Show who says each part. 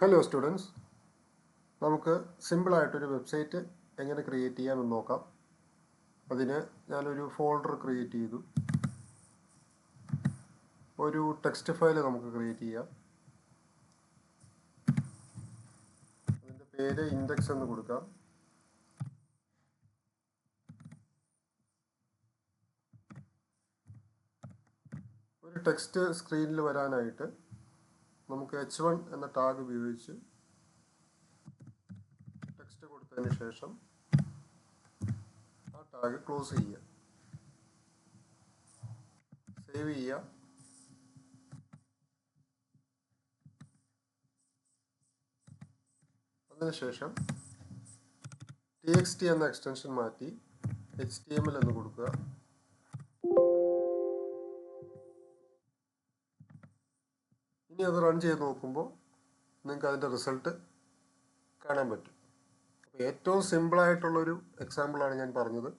Speaker 1: Hello students, നമുക്ക് സിമ്പിളായിട്ടൊരു website എങ്ങനെ create ചെയ്യാമെന്ന് നോക്കാം. അതിന് ഞാനൊരു ഫോൾഡർ ക്രിയേറ്റ് ചെയ്തു. ഒരു ടെക്സ്റ്റ് ഫയൽ നമുക്ക് ക്രിയേറ്റ് ചെയ്യാം. അതിൻ്റെ പേര് ഇൻഡെക്സ് എന്ന് കൊടുക്കാം. ഒരു ടെക്സ്റ്റ് സ്ക്രീനിൽ വരാനായിട്ട് നമുക്ക് H1 എന്ന ടാഗ് ഉപയോഗിച്ച് ടെക്സ്റ്റ് കൊടുത്തതിന് ശേഷം ആ ടാഗ് ക്ലോസ് ചെയ്യുക, സേവ് ചെയ്യുക. അതിനുശേഷം TXT എന്ന എക്സ്റ്റൻഷൻ മാറ്റി HTML എന്ന് കൊടുക്കുക. ഇനി അത് റൺ ചെയ്ത് നോക്കുമ്പോൾ നിങ്ങൾക്ക് അതിൻ്റെ റിസൾട്ട് കാണാൻ പറ്റും. അപ്പോൾ ഏറ്റവും സിമ്പിളായിട്ടുള്ളൊരു എക്സാമ്പിളാണ് ഞാൻ പറഞ്ഞത്.